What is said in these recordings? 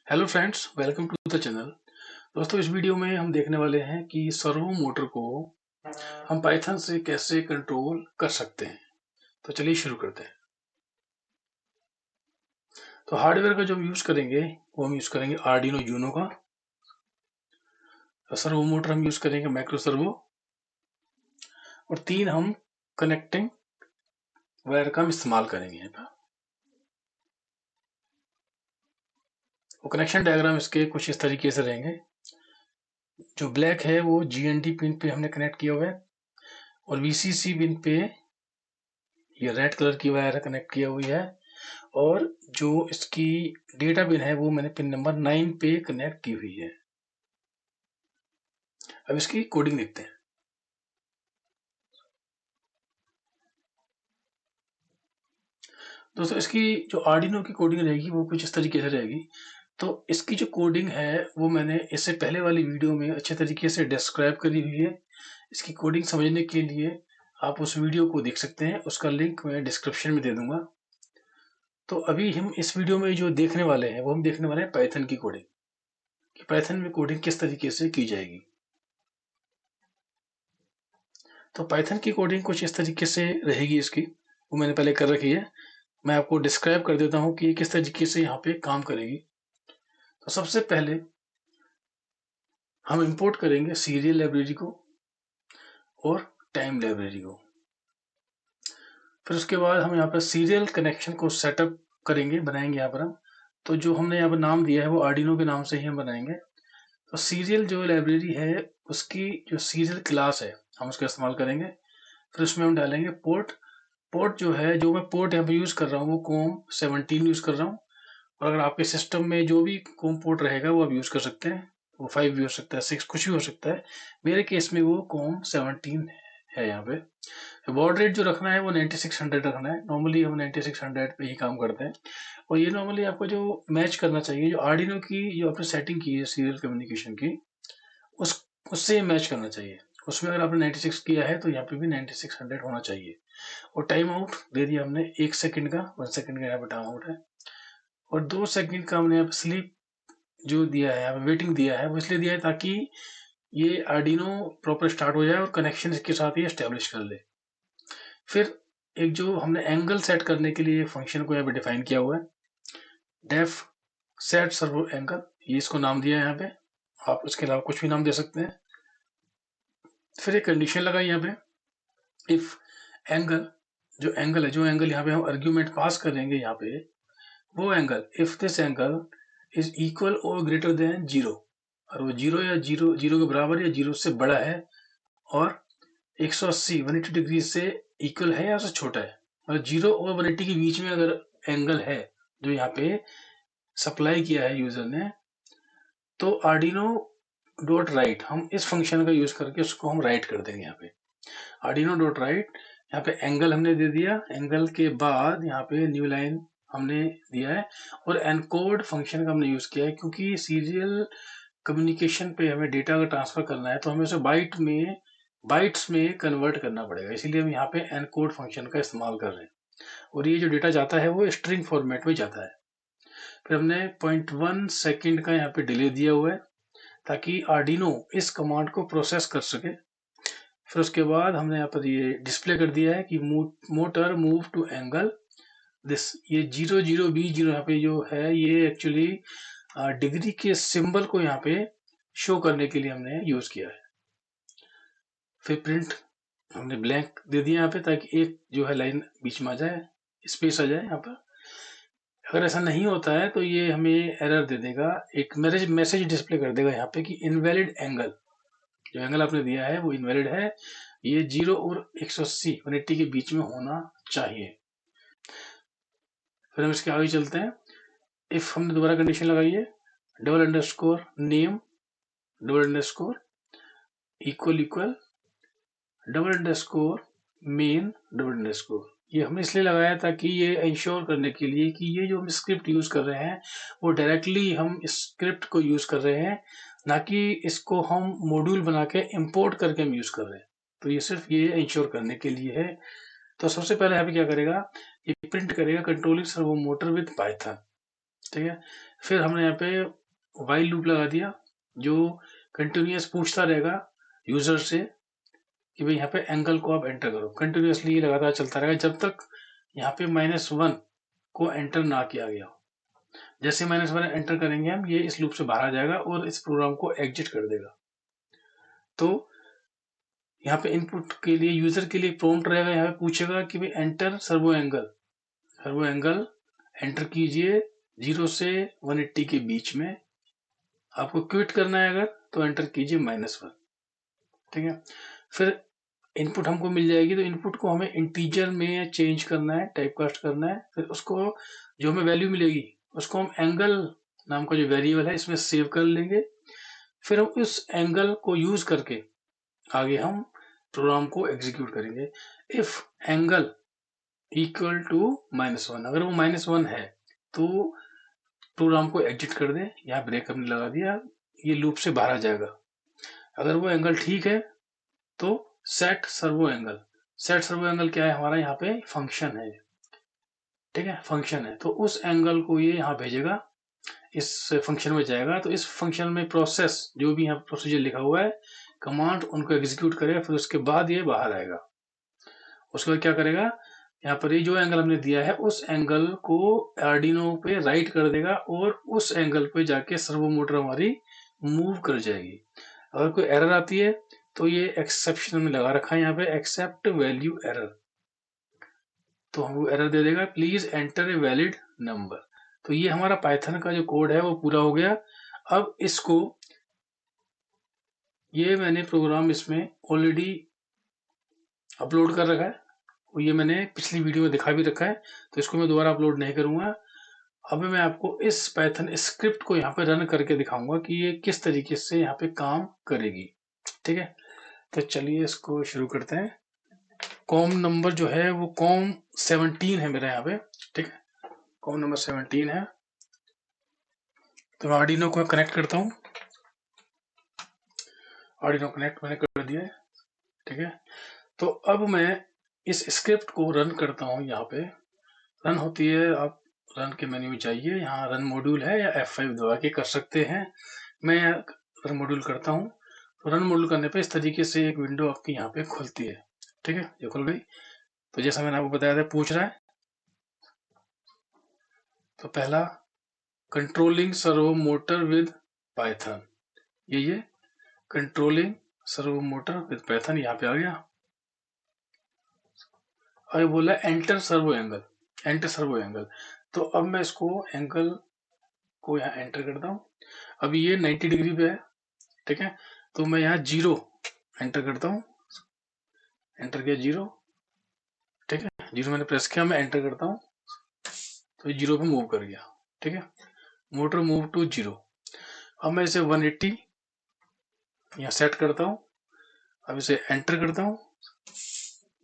Hello friends, welcome to the channel. दोस्तों, इस video में हम देखने वाले हैं कि सर्वो मोटर को हम पाइथन से कैसे कंट्रोल कर सकते हैं। तो चलिए शुरू करते हैं। तो हार्डवेयर का जो हम यूज करेंगे वो हम यूज करेंगे आर्डिनो यूनो का। सर्वो मोटर हम यूज करेंगे माइक्रो सर्वो, और 3 हम कनेक्टिंग वायर का हम इस्तेमाल करेंगे यहाँ पर। वो कनेक्शन डायग्राम इसके कुछ इस तरीके से रहेंगे। जो ब्लैक है वो GND पिन पे हमने कनेक्ट किया हुआ है, और VCC पिन पे ये रेड कलर की वायर कनेक्ट किया हुई है, और जो इसकी डेटा पिन है वो मैंने पिन नंबर 9 पे कनेक्ट की हुई है। अब इसकी कोडिंग देखते हैं। दोस्तों, इसकी जो आर्डिनो की कोडिंग रहेगी वो कुछ इस तरीके से रहेगी। तो इसकी जो कोडिंग है वो मैंने इससे पहले वाली वीडियो में अच्छे तरीके से डिस्क्राइब करी हुई है। इसकी कोडिंग समझने के लिए आप उस वीडियो को देख सकते हैं, उसका लिंक मैं डिस्क्रिप्शन में दे दूंगा। तो अभी हम इस वीडियो में जो देखने वाले हैं वो हम देखने वाले हैं पाइथन की कोडिंग, कि पाइथन में कोडिंग किस तरीके से की जाएगी। तो पाइथन की कोडिंग कुछ इस तरीके से रहेगी इसकी, वो मैंने पहले कर रखी है। मैं आपको डिस्क्राइब कर देता हूँ कि किस तरीके से यहाँ पे काम करेगी। तो सबसे पहले हम इंपोर्ट करेंगे सीरियल लाइब्रेरी को और टाइम लाइब्रेरी को। फिर उसके बाद हम यहाँ पर सीरियल कनेक्शन को सेटअप करेंगे, बनाएंगे यहाँ पर हम। तो जो हमने यहाँ पर नाम दिया है वो आर्डिनो के नाम से ही हम बनाएंगे। तो सीरियल जो लाइब्रेरी है उसकी जो सीरियल क्लास है हम उसका इस्तेमाल करेंगे। फिर उसमें हम डालेंगे पोर्ट। पोर्ट जो है, जो मैं पोर्ट यहाँ पे यूज कर रहा हूँ वो कॉम 17 यूज कर रहा हूँ। और अगर आपके सिस्टम में जो भी कॉम पोर्ट रहेगा वो आप यूज कर सकते हैं। वो 5 भी हो सकता है, 6 कुछ भी हो सकता है। मेरे केस में वो कॉम 17 है यहाँ पे। बॉड रेट जो रखना है वो 9600 रखना है। नॉर्मली हम 9600 पे ही काम करते हैं। और ये नॉर्मली आपको जो मैच करना चाहिए, जो आर्डिनो की जो आपने सेटिंग की है सीरियल कम्युनिकेशन की, उस उससे मैच करना चाहिए। उसमें अगर आपने 96 किया है तो यहाँ पे भी 9600 होना चाहिए। और टाइम आउट दे दिया हमने 1 सेकंड का, 1 सेकंड का यहाँ पे टाइम आउट है। और 2 सेकंड का हमने यहाँ पे स्लीप जो दिया है, यहाँ पे वेटिंग दिया है, वो इसलिए दिया है ताकि ये आर्डिनो प्रॉपर स्टार्ट हो जाए और कनेक्शन इसके साथ ही एस्टेब्लिश कर ले। फिर एक जो हमने एंगल सेट करने के लिए फंक्शन को यहाँ पे डिफाइन किया हुआ है, डेफ सेट सर्वो एंगल, ये इसको नाम दिया है यहाँ पे। आप इसके अलावा कुछ भी नाम दे सकते हैं। फिर एक कंडीशन लगाई यहाँ पे, इफ एंगल, जो एंगल है, जो एंगल यहाँ पे हम आर्ग्यूमेंट पास करेंगे यहाँ पे, वो angle, if this angle is equal और ग्रेटर देन 0, और वो 0 या 0 के बराबर या 0 से बड़ा है, और 180 180 डिग्री से इक्वल है या उससे छोटा है, और 0 और 180 के बीच में अगर एंगल है जो यहाँ पे सप्लाई किया है यूजर ने, तो आर्डिनो डॉट राइट, हम इस फंक्शन का यूज करके उसको हम राइट कर देंगे यहाँ पे। आर्डिनो डॉट राइट, यहाँ पे एंगल हमने दे दिया, एंगल के बाद यहाँ पे न्यू लाइन हमने दिया है, और एनकोड फंक्शन का हमने यूज किया है क्योंकि सीरियल कम्युनिकेशन पे हमें डेटा का ट्रांसफर करना है तो हमें उसे बाइट्स में कन्वर्ट करना पड़ेगा, इसीलिए हम यहाँ पे एनकोड फंक्शन का इस्तेमाल कर रहे हैं। और ये जो डेटा जाता है वो स्ट्रिंग फॉर्मेट में जाता है। फिर हमने 0.1 सेकेंड का यहाँ पे डिले दिया हुआ है ताकि आर्डिनो इस कमांड को प्रोसेस कर सके। फिर उसके बाद हमने यहाँ पर ये डिस्प्ले कर दिया है कि motor move to angle this, ये 00B0 यहाँ पे जो है ये एक्चुअली डिग्री के सिंबल को यहाँ पे शो करने के लिए हमने यूज किया है। फिर प्रिंट हमने ब्लैंक दे दिया यहाँ पे ताकि एक जो है लाइन बीच में आ जाए, स्पेस आ जाए यहाँ पर। अगर ऐसा नहीं होता है तो ये हमें एरर दे देगा, एक मैसेज डिस्प्ले कर देगा यहाँ पे कि इनवैलिड एंगल, जो एंगल आपने दिया है वो इनवैलिड है, ये 0 और 180 180 के बीच में होना चाहिए। फिर हम इसके आगे चलते हैं। इफ हमने दोबारा कंडीशन लगाई है, double underscore name double underscore equal equal double underscore main double underscore, ये हमने इसलिए लगाया ताकि ये इंश्योर करने के लिए कि ये जो हम स्क्रिप्ट यूज कर रहे हैं वो डायरेक्टली हम स्क्रिप्ट को यूज कर रहे हैं, ना कि इसको हम मॉड्यूल बना के इम्पोर्ट करके हम यूज कर रहे हैं। तो ये सिर्फ ये इंश्योर करने के लिए है। तो सबसे पहले यहाँ पे क्या करेगा, ये प्रिंट करेगा controlling servo motor with Python. ठीक है, फिर हमने यहाँ पे वाइल लूप लगा दिया जो कंटिन्यूअस पूछता रहेगा यूजर से कि भाई यहाँ पे एंगल को आप एंटर करो। कंटिन्यूअसली ये लगातार चलता रहेगा जब तक यहाँ पे -1 को एंटर ना किया गया। जैसे -1 एंटर करेंगे हम, ये इस लूप से बाहर आ जाएगा और इस प्रोग्राम को एग्जिट कर देगा। तो यहाँ पे इनपुट के लिए यूजर के लिए प्रॉम्प्ट रहेगा, यहाँ पे पूछेगा कि भाई एंटर सर्वो एंगल एंटर कीजिए 0 से 180 के बीच में। आपको क्विट करना है अगर तो एंटर कीजिए -1। ठीक है, फिर इनपुट हमको मिल जाएगी, तो इनपुट को हमें इंटीजर में चेंज करना है, टाइपकास्ट करना है। फिर उसको जो हमें वैल्यू मिलेगी उसको हम एंगल नाम का जो वेरिएबल है इसमें सेव कर लेंगे। फिर हम उस एंगल को यूज करके आगे हम प्रोग्राम को एग्जीक्यूट करेंगे। इफ एंगल इक्वल टू -1, अगर वो -1 है तो प्रोग्राम को एग्जिट कर दें। यहाँ ब्रेक हमने लगा दिया, ये लूप से बाहर आ जाएगा। अगर वो एंगल ठीक है तो सेट सर्वो एंगल क्या है, हमारा यहाँ पे फंक्शन है। ठीक है, फंक्शन है, तो उस एंगल को ये यहाँ भेजेगा, इस फंक्शन में जाएगा। तो इस फंक्शन में प्रोसेस जो भी यहाँ प्रोसीजर लिखा हुआ है, कमांड उनको एग्जीक्यूट करेगा। फिर उसके बाद ये बाहर आएगा। उसके बाद क्या करेगा, यहाँ पर ये जो एंगल हमने दिया है उस एंगल को आर्डिनो पे राइट कर देगा और उस एंगल पे जाके सर्वो मोटर हमारी मूव कर जाएगी। अगर कोई एरर आती है तो ये एक्सेप्शन में लगा रखा है यहाँ पे, एक्सेप्ट वैल्यू एरर, तो हमको एरर दे देगा, please enter a valid number. तो ये हमारा पाइथन का जो कोड है वो पूरा हो गया। अब इसको, ये मैंने प्रोग्राम इसमें ऑलरेडी अपलोड कर रखा है, और ये मैंने पिछली वीडियो में दिखा भी रखा है, तो इसको मैं दोबारा अपलोड नहीं करूंगा। अब मैं आपको इस पाइथन स्क्रिप्ट को यहाँ पे रन करके दिखाऊंगा कि ये किस तरीके से यहाँ पे काम करेगी। ठीक है, तो चलिए इसको शुरू करते हैं। कॉम नंबर जो है वो कॉम 17 है मेरा यहाँ पे। ठीक है, कॉम नंबर 17 है। तो मैं आर्डिनो को कनेक्ट करता हूँ। आर्डिनो कनेक्ट मैंने कर दिया है। ठीक है, तो अब मैं इस स्क्रिप्ट को रन करता हूँ। यहाँ पे रन होती है, आप रन के मेन्यू में जाइए, यहाँ रन मॉड्यूल है, या F5 दबा के कर सकते हैं। मैं रन मॉड्यूल करता हूँ। तो रन मॉड्यूल करने पे इस तरीके से एक विंडो आपकी यहाँ पे खुलती है। ठीक है, ये खुल गई। तो जैसा मैंने आपको बताया था, पूछ रहा है। तो पहला controlling servo motor with Python, ये controlling servo motor with Python यहाँ पे आ गया। और ये बोला एंटर सर्वो एंगल। तो अब मैं इसको एंगल को यहाँ एंटर करता हूँ। अभी ये 90 डिग्री पे है। ठीक है, तो मैं यहाँ 0 एंटर करता हूँ। एंटर किया 0। ठीक है, 0 मैंने प्रेस किया, मैं एंटर करता हूँ तो ये 0 पे मूव कर गया। ठीक है, मोटर मूव टू 0। अब मैं इसे 180 यहाँ सेट करता हूँ। अब इसे एंटर करता हूँ,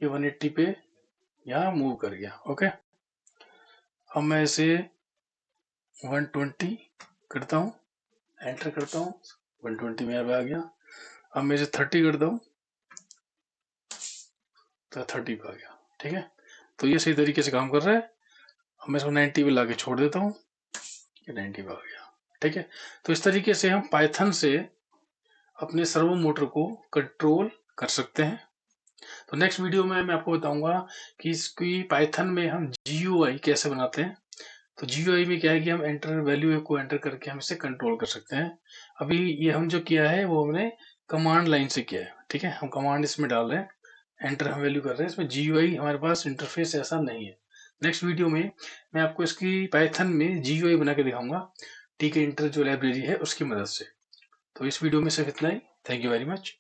ये 180 पे यहाँ मूव कर गया। ओके, अब मैं इसे 120 करता हूँ, एंटर करता हूँ, 120 में यहाँ पे आ गया। अब मैं इसे 30 करता हूँ तो 30 पे आ गया। ठीक है, तो ये सही तरीके से काम कर रहा है। अब मैं इसको 90 पे ला के छोड़ देता हूँ, ये 90 पे आ गया। ठीक है, तो इस तरीके से हम पाइथन से अपने सर्वो मोटर को कंट्रोल कर सकते हैं। तो नेक्स्ट वीडियो में मैं आपको बताऊंगा कि इसकी पाइथन में हम GUI कैसे बनाते हैं। तो GUI में क्या है कि हम एंटर वैल्यू को एंटर करके हम इसे कंट्रोल कर सकते हैं। अभी ये हम जो किया है वो हमने कमांड लाइन से किया है। ठीक है, हम कमांड इसमें डाल रहे हैं, एंटर हम वैल्यू कर रहे हैं। इसमें GUI हमारे पास इंटरफेस ऐसा नहीं है। नेक्स्ट वीडियो में मैं आपको इसकी पाइथन में GUI बना के दिखाऊंगा, TK इंटर जो लाइब्रेरी है उसकी मदद से। तो इस वीडियो में सिर्फ इतना ही। Thank you very much.